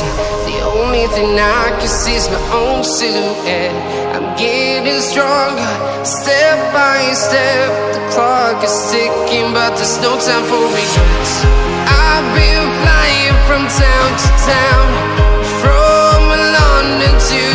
empty. The only thing I can see is my own silhouette. I'm getting stronger, step by step. The clock is ticking, but there's no time for regrets. I've been flying from town to town, from London to